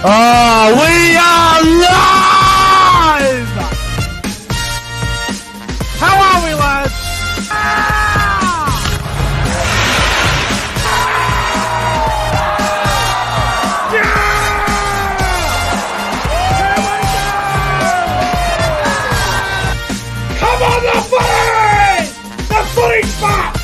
Oh, we are live! How are we, lads? Come on, the footy! The footy's back!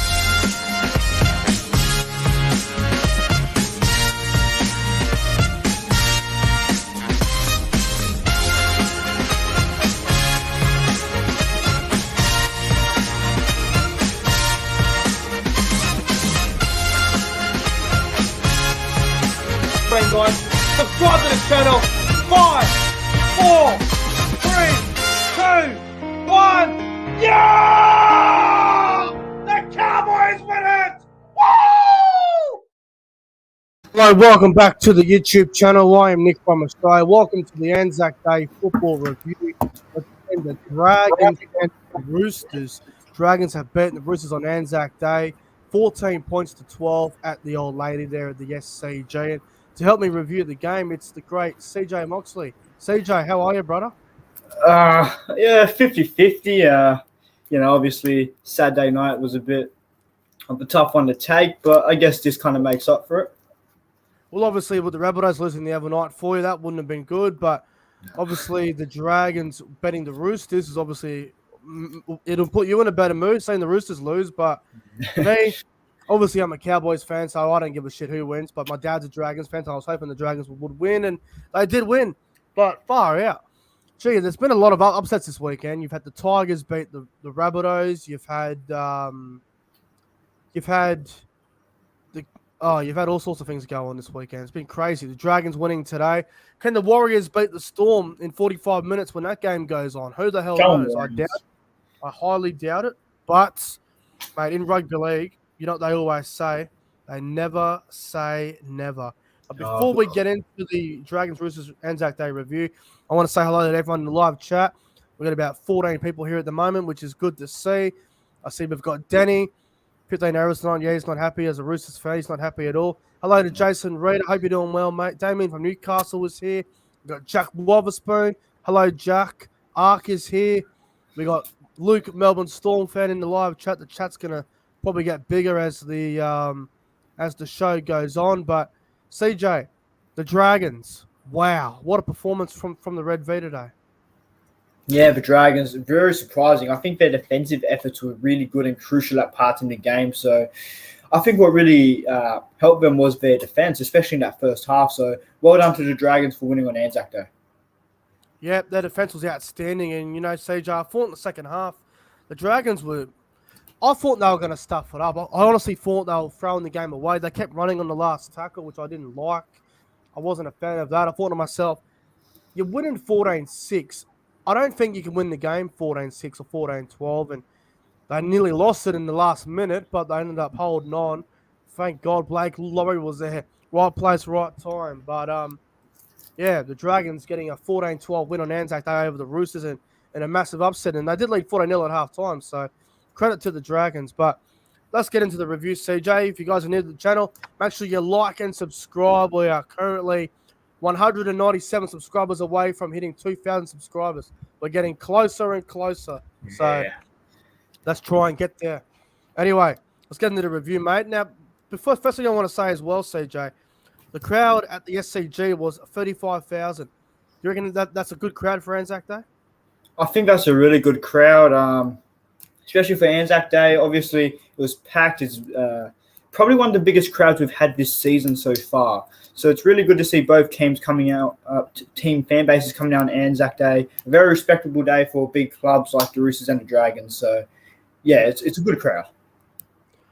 Guys, subscribe to the channel. 5, 4, 3, 2, 1. Yeah! The Cowboys win it! Woo! Hello, welcome back to the YouTube channel. I am Nick from Australia. Welcome to the Anzac Day football review between the Dragons and the Roosters. Dragons have beaten the Roosters on Anzac Day, 14 points to 12 at the old lady there at the SCG. And to help me review the game, it's the great CJ MOXLEY. CJ, how are you, brother? Yeah, 50-50. Obviously Saturday night was a bit of a tough one to take, but I guess this kind of makes up for it. Well, obviously, with the Rabbitohs losing the other night for you, that wouldn't have been good. But obviously, the Dragons betting the Roosters is obviously, it'll put you in a better mood saying the Roosters lose. But me, obviously, I'm a Cowboys fan, so I don't give a shit who wins. But my dad's a Dragons fan, so I was hoping the Dragons would win, and they did win. But far out. Gee, there's been a lot of upsets this weekend. You've had the Tigers beat the Rabbitohs. You've had all sorts of things go on this weekend. It's been crazy. The Dragons winning today. Can the Warriors beat the Storm in 45 minutes when that game goes on? Who the hell knows? I highly doubt it. But, mate, in rugby league, you know what they always say? They never say never. But before we get into the Dragons Roosters Anzac Day review, I want to say hello to everyone in the live chat. We've got about 14 people here at the moment, which is good to see. I see we've got Denny. 15 hours tonight. Yeah, he's not happy as a Roosters fan. He's not happy at all. Hello to Jason Reed. I hope you're doing well, mate. Damien from Newcastle is here. We've got Jack Wotherspoon. Hello, Jack. Ark is here. We got Luke, Melbourne Storm fan, in the live chat. The chat's gonna probably get bigger as the show goes on. But CJ, the Dragons. Wow, what a performance from the Red V today. Yeah, the Dragons, very surprising. I think their defensive efforts were really good and crucial at parts in the game. So I think what really helped them was their defense, especially in that first half. So well done to the Dragons for winning on Anzac Day. Yeah, their defense was outstanding. And, CJ, I thought in the second half, the Dragons I thought they were going to stuff it up. I honestly thought they were throwing the game away. They kept running on the last tackle, which I didn't like. I wasn't a fan of that. I thought to myself, you're winning 14-6. I don't think you can win the game 14-6 or 14-12, and they nearly lost it in the last minute, but they ended up holding on. Thank God Blake Laurie was there. Right place, right time. But, the Dragons getting a 14-12 win on Anzac Day over the Roosters and a massive upset, and they did lead 14-0 at half-time, so credit to the Dragons. But let's get into the review, CJ. If you guys are new to the channel, make sure you like and subscribe. We are currently 197 subscribers away from hitting 2,000 subscribers. We're getting closer and closer. So let's try and get there. Anyway, let's get into the review, mate. Now, first thing I want to say as well, CJ, the crowd at the SCG was 35,000. You reckon that's a good crowd for Anzac Day? I think that's a really good crowd, especially for Anzac Day. Obviously, it was packed. It's probably one of the biggest crowds we've had this season so far. So it's really good to see both teams coming out, team fan bases coming out on Anzac Day. A very respectable day for big clubs like the Roosters and the Dragons. So, yeah, it's a good crowd.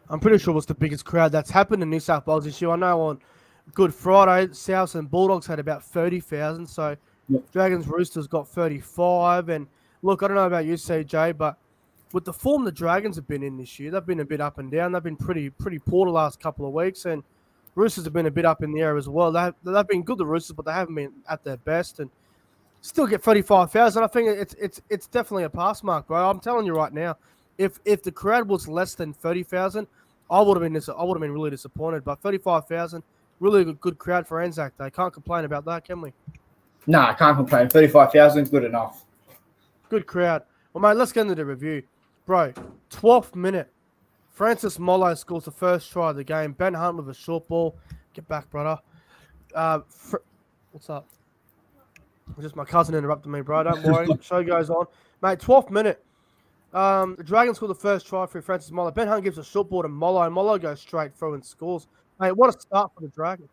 I'm pretty sure it was the biggest crowd that's happened in New South Wales this year. I know on Good Friday, Souths and Bulldogs had about 30,000. So, Dragons Roosters got 35. And, look, I don't know about you, CJ, but with the form the Dragons have been in this year, they've been a bit up and down. They've been pretty poor the last couple of weeks. And Roosters have been a bit up in the air as well. They've been good, the Roosters, but they haven't been at their best. And still get 35,000. I think it's definitely a pass mark, bro. I'm telling you right now, if the crowd was less than 30,000, I would have been really disappointed. But 35,000, really good crowd for Anzac Day. Can't complain about that, can we? Nah, I can't complain. 35,000 is good enough. Good crowd. Well, mate, let's get into the review. Bro, 12th minute. Francis Mollo scores the first try of the game. Ben Hunt with a short ball. Get back, brother. What's up? Just my cousin interrupted me, bro. Don't worry. Show goes on. Mate, 12th minute. The Dragons score the first try for Francis Mollo. Ben Hunt gives a short ball to Mollo, and Mollo goes straight through and scores. Mate, what a start for the Dragons.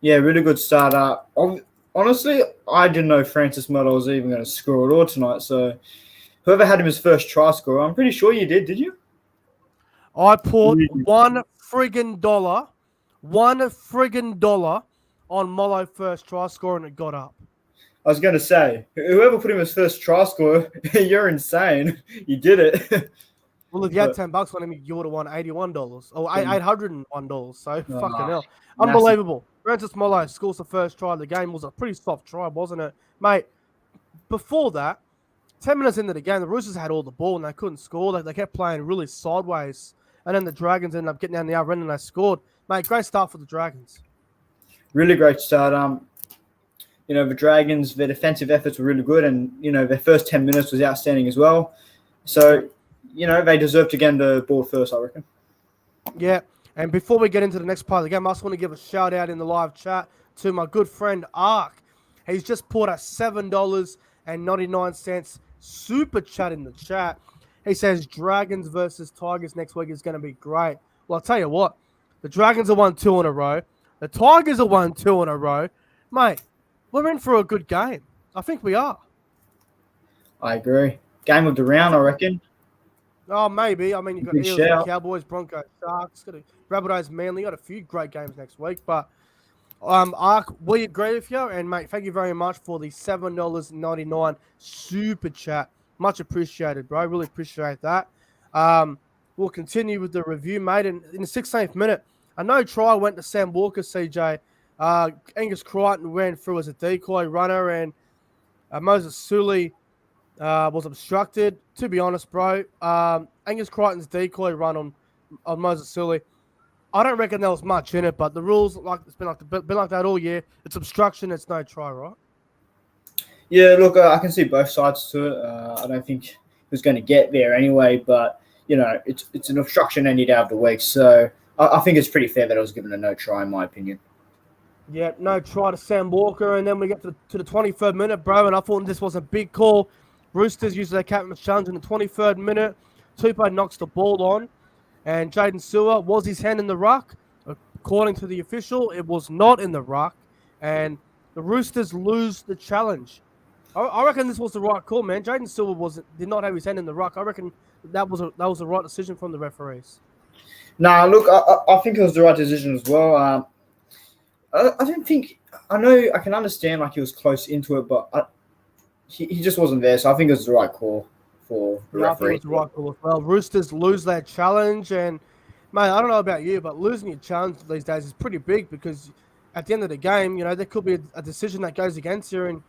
Yeah, really good start. Honestly, I didn't know Francis Mollo was even going to score at all tonight. So whoever had him as first try scorer, I'm pretty sure you did you? I put $1 on Mollo first try score, and it got up. I was going to say, whoever put him as first try scorer, you're insane. You did it. Well, if you had $10 on him, you would have won $81 or $801. So fucking hell, unbelievable. Francis Mollo scores the first try of the game. It was a pretty soft try, wasn't it, mate? Before that, 10 minutes into the game, the Roosters had all the ball and they couldn't score. They kept playing really sideways, and then the Dragons ended up getting down the other end and they scored. Mate, great start for the Dragons. Really great start. The Dragons, their defensive efforts were really good, and their first 10 minutes was outstanding as well. So, they deserve to get the board first, I reckon. Yeah, and before we get into the next part of the game, I just want to give a shout out in the live chat to my good friend Ark. He's just put a $7.99 super chat in the chat. He says Dragons versus Tigers next week is going to be great. Well, I'll tell you what, the Dragons have won 2 in a row. The Tigers have won 2 in a row. Mate, we're in for a good game. I think we are. I agree. Game of the round, I reckon. Oh, maybe. I mean, you've got Eels, Cowboys, Broncos, Sharks, Rabbitohs, Manly. Got a few great games next week. But, Ark, we agree with you. And, mate, thank you very much for the $7.99 super chat. Much appreciated, bro. Really appreciate that. We'll continue with the review, mate. And in the 16th minute, a no try went to Sam Walker, CJ. Angus Crichton ran through as a decoy runner, and Moses Sully was obstructed. To be honest, bro, Angus Crichton's decoy run on Moses Sully, I don't reckon there was much in it, but the rules, it's been like that all year. It's obstruction, it's no try, right? Yeah, look, I can see both sides to it. I don't think he was going to get there anyway, but it's an obstruction any day of the week. So I think it's pretty fair that it was given a no try, in my opinion. Yeah, no try to Sam Walker, and then we get to the 23rd minute, bro, and I thought this was a big call. Roosters used their captain's challenge in the 23rd minute. Tupou knocks the ball on, and Jaden Sewer, was his hand in the ruck? According to the official, it was not in the ruck, and the Roosters lose the challenge. I reckon this was the right call, man. Jaden Sewer did not have his hand in the ruck. I reckon that was the right decision from the referees. Nah, look, I think it was the right decision as well. I don't think – I know I can understand he was close into it, but he just wasn't there. So I think it was the right call for the referee. I think it was the right call as well. Roosters lose their challenge, and, mate, I don't know about you, but losing your challenge these days is pretty big because at the end of the game, there could be a decision that goes against you, and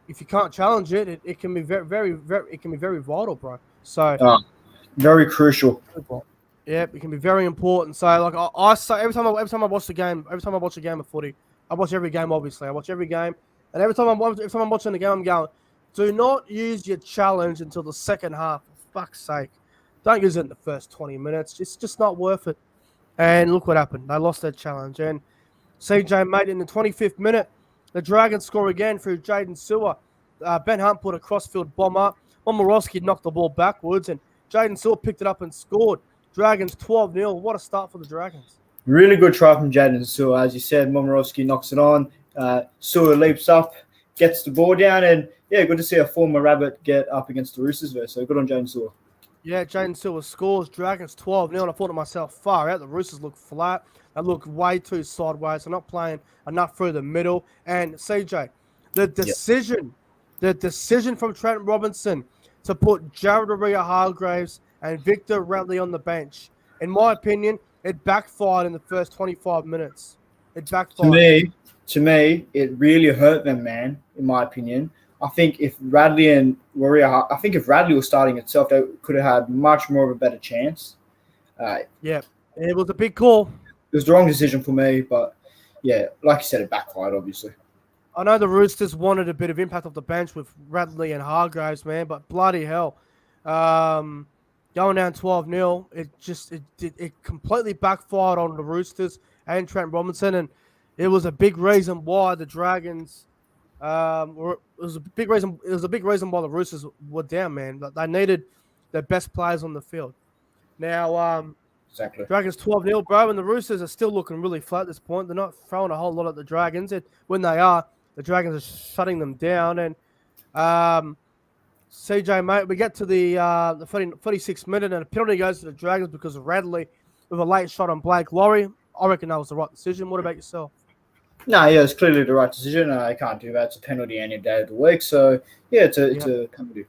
if you can't challenge it, it can be very, very, very, it can be very vital, bro. So very crucial. Yeah, it can be very important. So, I say every time I watch the game, every time I watch a game of footy, I watch every game. Obviously, I watch every game, and every time I'm watching the game, I'm going, do not use your challenge until the second half. For fuck's sake, don't use it in the first 20 minutes. It's just not worth it. And look what happened. They lost their challenge. And CJ made it in the 25th minute. The Dragons score again through Jaden Sewer. Ben Hunt put a crossfield bomb up. Momorowski knocked the ball backwards, and Jaden Sewer picked it up and scored. Dragons 12-0. What a start for the Dragons. Really good try from Jaden Sewer. As you said, Momorowski knocks it on. Sewer leaps up, gets the ball down, and, yeah, good to see a former Rabbit get up against the Roosters there. So good on Jaden Sewer. Yeah, Jaden Sewer scores. Dragons 12-0, and I thought to myself, far out. The Roosters look flat. They look way too sideways. They're not playing enough through the middle. And, CJ, the decision from Trent Robinson to put Jared Hargreaves and Victor Radley on the bench, in my opinion, it backfired in the first 25 minutes. It backfired. To me, it really hurt them, man, in my opinion. I think if Radley was starting itself, they could have had much more of a better chance. Yeah, it was a big call. It was the wrong decision for me, but yeah, like you said, it backfired, obviously. I know the Roosters wanted a bit of impact off the bench with Radley and Hargraves, man, but bloody hell. Going down 12-0, it completely backfired on the Roosters and Trent Robinson, and it was a big reason why the Dragons it was a big reason why the Roosters were down, man. They needed their best players on the field. Now, Exactly. Dragons 12-0, bro, and the Roosters are still looking really flat at this point. They're not throwing a whole lot at the Dragons. When they are, the Dragons are shutting them down. And CJ, mate, we get to the 36th minute, and a penalty goes to the Dragons because of Radley with a late shot on Blake Laurie. I reckon that was the right decision. What about yourself? No, yeah, it's clearly the right decision. I can't do that. It's a penalty any day of the week. So, yeah, it's a penalty.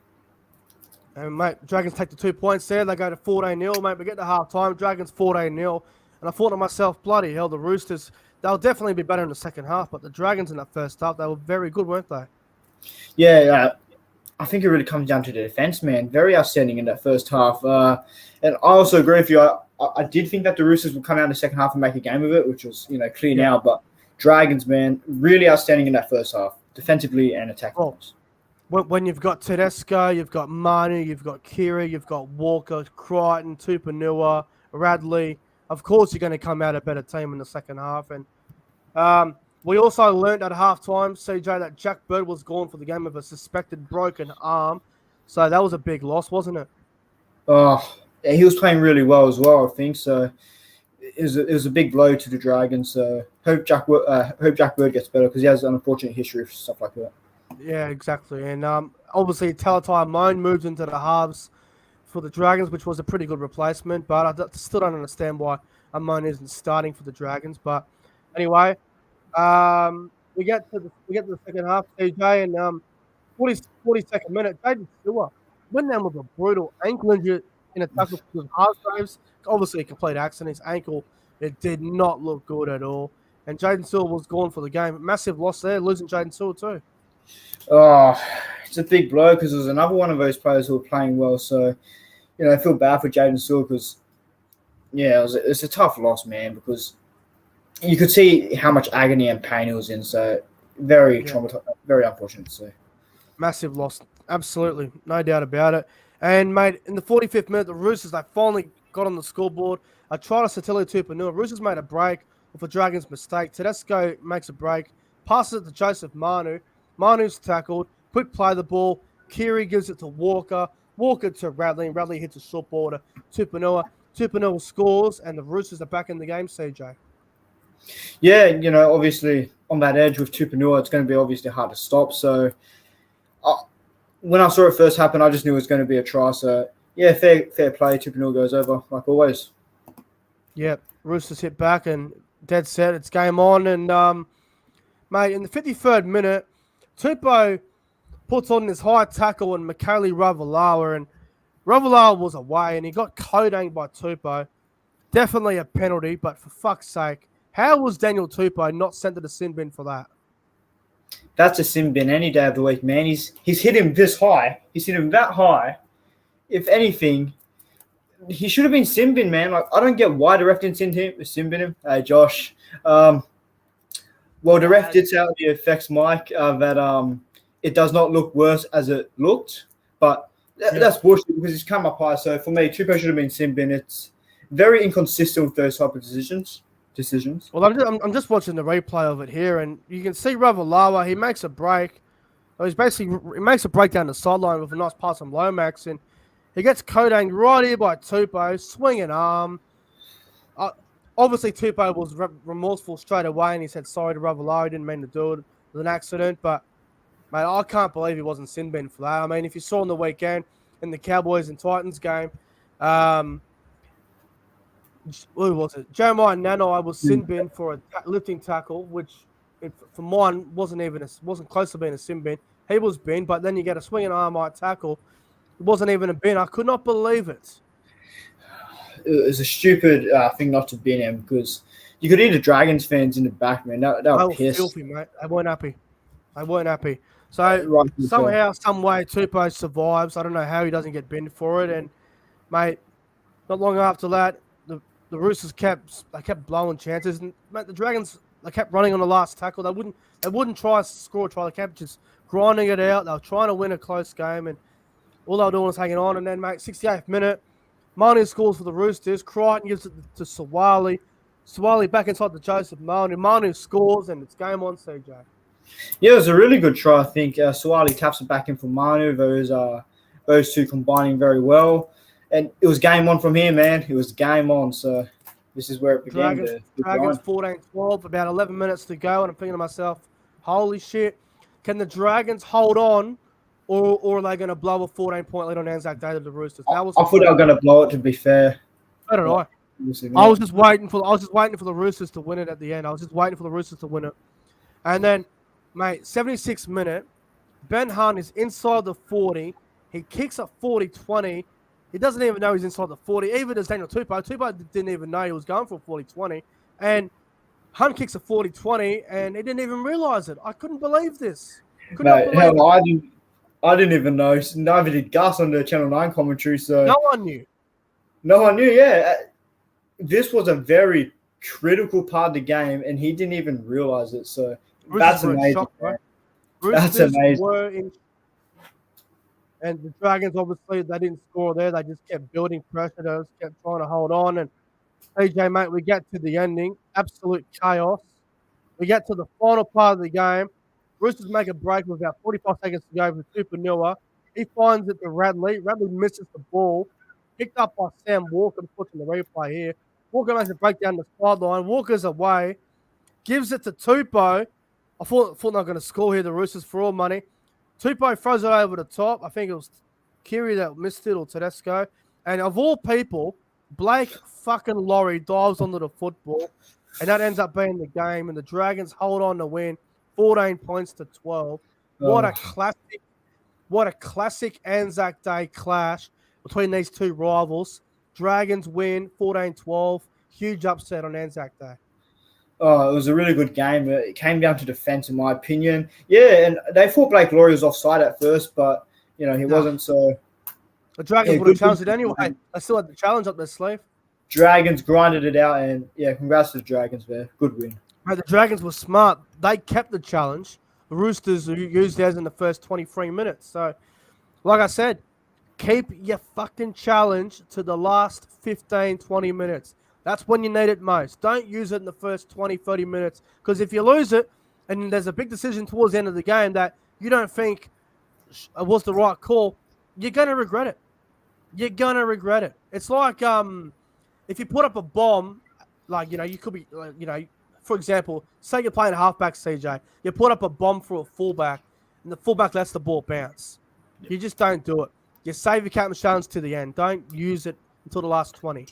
And, mate, Dragons take the 2 points there. They go to 14-0, mate. We get to half-time. Dragons 14-0. And I thought to myself, bloody hell, the Roosters, they'll definitely be better in the second half. But the Dragons in that first half, they were very good, weren't they? Yeah, I think it really comes down to the defense, man. Very outstanding in that first half. And I also agree with you. I did think that the Roosters would come out in the second half and make a game of it, which was, clear now. But Dragons, man, really outstanding in that first half, defensively and attacking. When you've got Tedesco, you've got Manu, you've got Kiri, you've got Walker, Crichton, Tupanua, Radley, of course you're going to come out a better team in the second half. And we also learned at halftime, CJ, that Jack Bird was gone for the game with a suspected broken arm. So that was a big loss, wasn't it? Oh, yeah, he was playing really well as well, I think. So it was a big blow to the Dragons. So hope Jack Bird gets better because he has an unfortunate history of stuff like that. Yeah, exactly. And obviously, Talatai Moan moved into the halves for the Dragons, which was a pretty good replacement. But I still don't understand why Moan isn't starting for the Dragons. But anyway, we get to the second half, CJ, and 42nd minute, Jaden Stewart went down with a brutal ankle injury in a tackle with Hargraves. Obviously, a complete accident. His ankle, it did not look good at all. And Jaden Stewart was gone for the game. Massive loss there, losing Jaden Stewart too. Oh, it's a big blow because there's another one of those players who were playing well. So, I feel bad for Jaden Stewart because, it's a tough loss, man, because you could see how much agony and pain he was in. So, very traumatized, very unfortunate to see. Massive loss. Absolutely. No doubt about it. And, mate, in the 45th minute, the Roosters, they finally got on the scoreboard. I tried to Satili Tupanua. Roosters made a break with a Dragons mistake. Tedesco makes a break, passes it to Joseph Manu. Manu's tackled. Quick play the ball. Kiri gives it to Walker. Walker to Radley. And Radley hits a short ball to Tupanua. Tupanua scores, and the Roosters are back in the game, CJ. Yeah, obviously on that edge with Tupanua, it's going to be obviously hard to stop. So when I saw it first happen, I just knew it was going to be a try. So, yeah, fair play. Tupanua goes over, like always. Yeah, Roosters hit back and dead set. It's game on. And, mate, in the 53rd minute, Tupou puts on this high tackle on Mikaele Ravalawa, and Ravalawa was away, and he got codanged by Tupou. Definitely a penalty, but for fuck's sake, how was Daniel Tupou not sent to the sin bin for that? That's a sin bin any day of the week, man. He's hit him this high. He's hit him that high. If anything, he should have been sin bin, man. Like, I don't get why the ref didn't sin bin him. Hey, Josh. Well, the ref did tell the effects, Mike, that it does not look worse as it looked, but that's bullshit because he's come up high. So for me, Tupou should have been sin bin. It's very inconsistent with those type of decisions. Well, I'm just watching the replay of it here, and you can see Ravalawa. He makes a break. He makes a break down the sideline with a nice pass on Lomax, and he gets codanged right here by Tupou, swinging arm. Obviously, Tupou was remorseful straight away, and he said sorry to Ravalawa. He didn't mean to do it. It was an accident, but, mate, I can't believe he wasn't sin bin for that. I mean, if you saw on the weekend in the Cowboys and Titans game, who was it? Jeremiah Nanai was sin bin for a lifting tackle, which for mine wasn't close to being a sin bin. He was bin, but then you get a swinging arm right tackle. It wasn't even a bin. I could not believe it. It was a stupid thing not to bin him because you could hear the Dragons fans in the back, man. They were pissed. Filthy, mate. They weren't happy. So somehow, some way, Tupou survives. I don't know how he doesn't get binned for it. And, mate, not long after that, the the Roosters kept blowing chances, and mate, the Dragons they kept running on the last tackle. They wouldn't try to score a try. They kept just grinding it out. They were trying to win a close game, and all they were doing was hanging on. And then, mate, 68th minute, Manu scores for the Roosters. Crichton gives it to Sawali. Sawali back inside the Joseph Manu. Manu scores, and it's game on, CJ. Yeah, it was a really good try, I think. Sawali taps it back in for Manu. Those two combining very well. And it was game on from here, man. It was game on. So this is where it began. Dragons 14-12, about 11 minutes to go. And I'm thinking to myself, holy shit, can the Dragons hold on or are they going to blow a 14-point lead on Anzac Day to the Roosters? I thought they were going to blow it, to be fair. I don't know. I was just waiting for the Roosters to win it at the end. I was just waiting for the Roosters to win it. And then, mate, 76th minute, Ben Hunt is inside the 40. He kicks a 40-20. He doesn't even know he's inside the 40. Even as Daniel Tupou. Tupou didn't even know he was going for a 40-20. And Hunt kicks a 40-20, and he didn't even realise it. I couldn't believe this. I didn't even know. Neither did Gus on the Channel 9 commentary. So no one knew. No one knew, yeah. This was a very critical part of the game, and he didn't even realise it. So that's amazing. Shock, right? That's amazing. And the Dragons, obviously, they didn't score there. They just kept building pressure. They just kept trying to hold on. And, AJ, mate, we get to the ending. Absolute chaos. We get to the final part of the game. Roosters make a break with about 45 seconds to go with Tupanua. He finds it to Radley. Radley misses the ball. Picked up by Sam Walker. I'm watching the replay here. Walker makes a break down the sideline. Walker's away. Gives it to Tupou. I thought they were going to score here, the Roosters, for all money. Tupou throws it over the top. I think it was Kiri that missed it or Tedesco. And of all people, Blake fucking Laurie dives onto the football. And that ends up being the game. And the Dragons hold on to win 14 points to 12. What a classic Anzac Day clash between these two rivals. Dragons win 14-12. Huge upset on Anzac Day. Oh, it was a really good game. It came down to defense, in my opinion. Yeah, and they thought Blake Laurie was offside at first, but, he wasn't, so... The Dragons would have challenged it anyway. They still had the challenge up their sleeve. Dragons grinded it out, and, yeah, congrats to the Dragons there. Good win. Mate, the Dragons were smart. They kept the challenge. The Roosters used theirs in the first 23 minutes. So, like I said, keep your fucking challenge to the last 15, 20 minutes. That's when you need it most. Don't use it in the first 20, 30 minutes. Because if you lose it, and there's a big decision towards the end of the game that you don't think was the right call, you're going to regret it. You're going to regret it. It's like if you put up a bomb, you could be, for example, say you're playing halfback, CJ. You put up a bomb for a fullback, and the fullback lets the ball bounce. You just don't do it. You save your captain's challenge to the end. Don't use it until the last 20.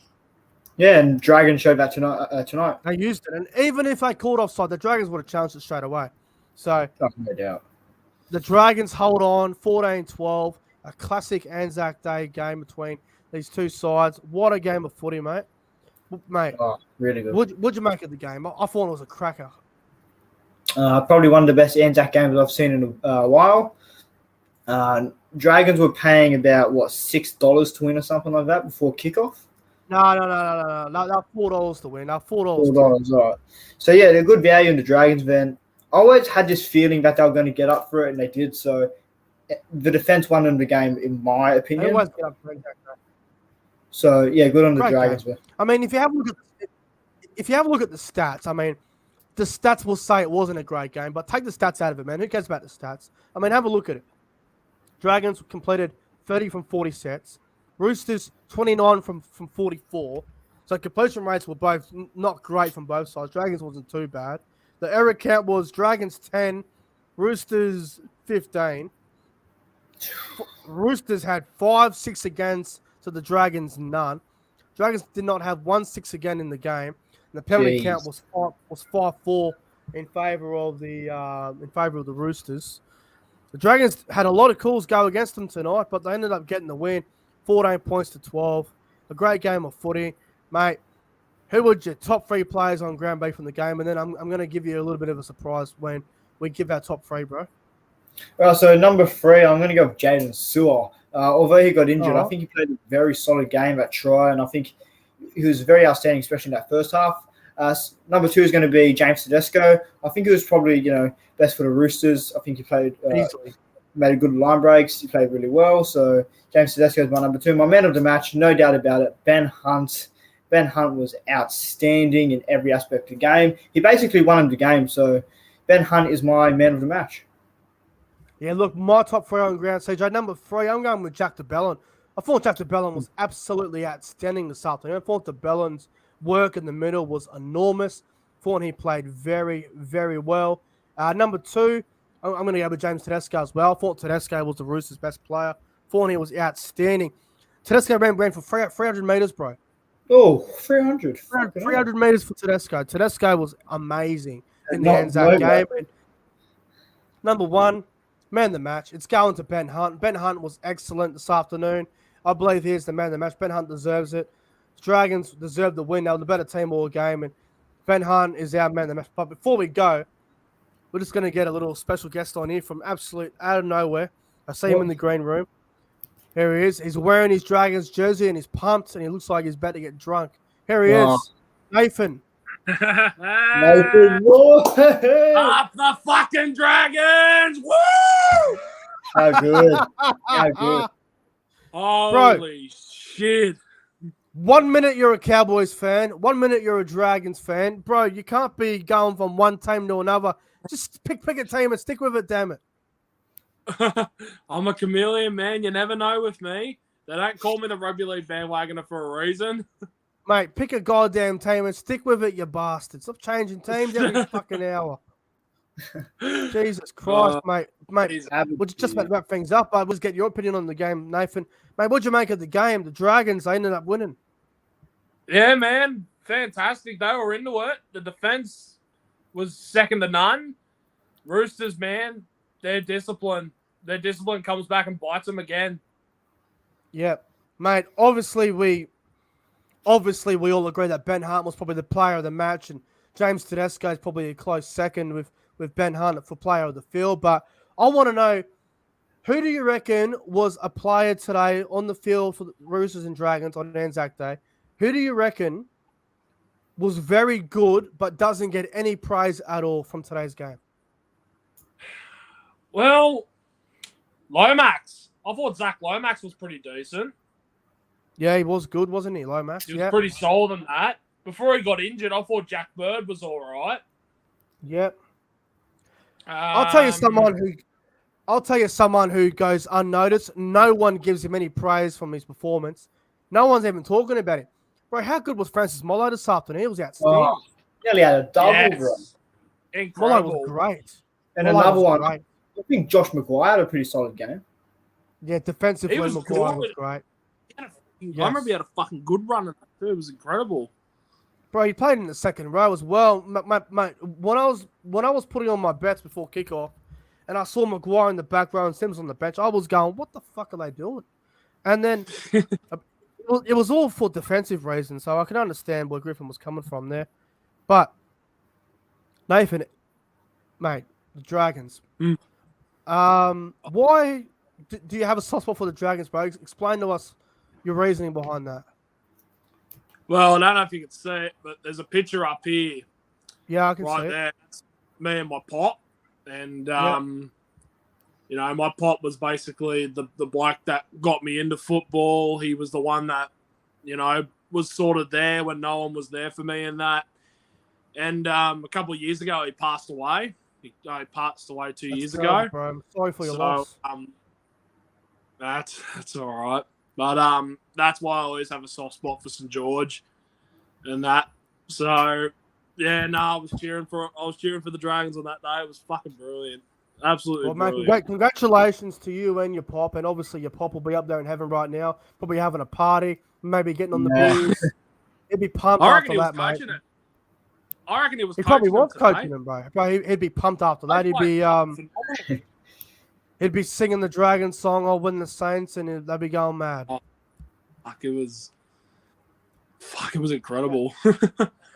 Yeah, and Dragons showed that tonight. They used it. And even if they called offside, the Dragons would have challenged it straight away. So, no doubt. The Dragons hold on 14-12. A classic Anzac Day game between these two sides. What a game of footy, mate. Mate. Oh, really good. What'd you make of the game? I thought it was a cracker. Probably one of the best Anzac games I've seen in a while. Dragons were paying about, $6 to win or something like that before kickoff? No. $4 to win. $4. $4, all right. So, yeah, they're good value in the Dragons then. I always had this feeling that they were going to get up for it, and they did. So, the defense won in the game, in my opinion. They always get up for it. So, yeah, good on the Dragons. I mean, if you have a look at the stats, I mean, the stats will say it wasn't a great game, but take the stats out of it, man. Who cares about the stats? I mean, have a look at it. Dragons completed 30 from 40 sets. Roosters, 29 from 44. So completion rates were both not great from both sides. Dragons wasn't too bad. The error count was Dragons 10, Roosters 15. Roosters had 5-6 against, so the Dragons none. Dragons did not have 1-6 again in the game. And the penalty count was 5-4 in favor of the Roosters. The Dragons had a lot of calls go against them tonight, but they ended up getting the win, 14 points to 12. A great game of footy, mate. Who were your top three players on ground beef from the game? And then I'm going to give you a little bit of a surprise when we give our top three, bro. So number 3, I'm going to go with Jaden Sewer. Although he got injured, I think he played a very solid game at try, and I think he was very outstanding, especially in that first half. Number 2 is going to be James Tedesco. I think he was probably best for the Roosters. I think he played Easily. made good line breaks. He played really well. So James Tedesco is my number 2. My man of the match, no doubt about it, Ben Hunt. Ben Hunt was outstanding in every aspect of the game. He basically won him the game. So Ben Hunt is my man of the match. Yeah, look, my top 3 on ground, CJ. Number 3, I'm going with Jack de Belin. I thought Jack de Belin was absolutely outstanding this afternoon. I thought de Belin's work in the middle was enormous. Thought he played very, very well. Number 2, I'm going to go with James Tedesco as well. I thought Tedesco was the Roosters' best player. Thought he was outstanding. Tedesco ran for 300 metres, bro. Oh, 300. 300 metres for Tedesco. Tedesco was amazing in the Anzac game. And number 1, man of the match. It's going to Ben Hunt. Ben Hunt was excellent this afternoon. I believe he is the man of the match. Ben Hunt deserves it. Dragons deserve the win. They were the better team all game, and Ben Hunt is our man of the match. But before we go, we're just going to get a little special guest on here from absolute out of nowhere. I see him in the green room. Here he is. He's wearing his Dragons jersey and he's pumped, and he looks like he's about to get drunk. Here he is, Nathan. Nathan, Up the fucking Dragons! Woo! How good. How good. Holy shit. 1 minute you're a Cowboys fan, 1 minute you're a Dragons fan. Bro, you can't be going from one team to another. Just pick a team and stick with it, damn it. I'm a chameleon, man. You never know with me. They don't call me the rugby league bandwagoner for a reason. Mate, pick a goddamn team and stick with it, you bastard. Stop changing teams every fucking hour. Jesus Christ, mate. We'll just about wrap things up, but let's get your opinion on the game, Nathan. Mate, what'd you make of the game? The Dragons, they ended up winning. Yeah, man. Fantastic. They were into it. The defense was second to none. Roosters, man, their discipline comes back and bites them again. Yeah, mate. Obviously, we all agree that Ben Hunt was probably the player of the match, and James Tedesco is probably a close second with Ben Hunt for player of the field. But I want to know, who do you reckon was a player today on the field for the Roosters and Dragons on Anzac Day? Who do you reckon was very good but doesn't get any praise at all from today's game? Well, Lomax. I thought Zach Lomax was pretty decent. Yeah, he was good, wasn't he, Lomax? He was pretty solid in that. Before he got injured, I thought Jack Bird was all right. Yep. I'll tell you someone who goes unnoticed. No one gives him any praise from his performance. No one's even talking about it. Bro, how good was Francis Mollo this afternoon? He was outstanding. Nearly had a double, bro. Incredible. Mollo was great. And another one, I think Josh McGuire had a pretty solid game. Yeah, defensively, McGuire was great. I remember he had a fucking good run in that too. It was incredible. Bro, he played in the second row as well. Mate, when I was putting on my bets before kickoff, and I saw McGuire in the back row and Sims on the bench, I was going, "What the fuck are they doing?" And then it was all for defensive reasons, so I can understand where Griffin was coming from there. But Nathan, mate, the Dragons. Why do you have a soft spot for the Dragons, bro? Explain to us your reasoning behind that. Well, I don't know if you can see it, but there's a picture up here. Yeah, I can see it. Right there. It's me and my pop. And, you know, my pop was basically the bloke that got me into football. He was the one that, you know, was sort of there when no one was there for me and that. And a couple of years ago, he passed away. He passed away 2 years ago. Bro. I'm sorry for your loss. That's all right. But that's why I always have a soft spot for St. George and that. So yeah, no, I was cheering for the Dragons on that day. It was fucking brilliant. Absolutely brilliant. Mate, congratulations to you and your pop, and obviously your pop will be up there in heaven right now, probably having a party, maybe getting on the booze. He'd be pumped after that, mate. I reckon he was. He probably was coaching him, bro. He'd be pumped after that. He'd be singing the Dragon song, "I'll win the Saints," and they'd be going mad. Oh, it was incredible.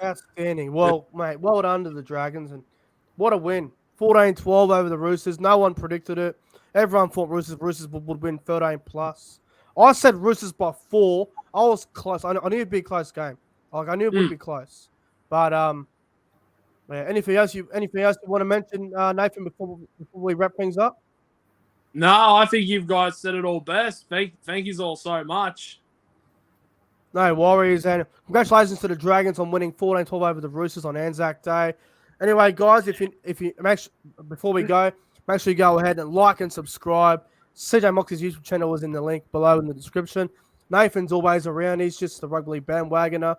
Outstanding. Well, mate, well done to the Dragons, and what a win. 14-12 over the Roosters. No one predicted it. Everyone thought Roosters would win 13+. I said Roosters by 4. I was close. I knew it'd be a close game. Like I knew it would be close. But yeah, anything else you want to mention, Nathan, before we wrap things up? No, I think you guys said it all best. Thank you all so much. No worries, and congratulations to the Dragons on winning 14-12 over the Roosters on Anzac Day. Anyway, guys, if you before we go, make sure you go ahead and like and subscribe. CJ Moxley's YouTube channel is in the link below in the description. Nathan's always around. He's just a rugby bandwagoner.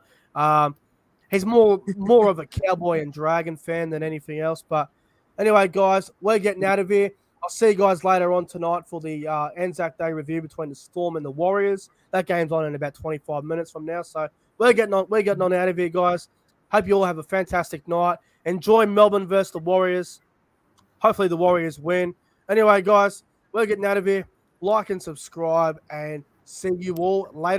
He's more of a Cowboy and Dragon fan than anything else. But anyway, guys, we're getting out of here. I'll see you guys later on tonight for the Anzac Day review between the Storm and the Warriors. That game's on in about 25 minutes from now. So we're getting on out of here, guys. Hope you all have a fantastic night. Enjoy Melbourne versus the Warriors. Hopefully the Warriors win. Anyway, guys, we're getting out of here. Like and subscribe, and see you all later.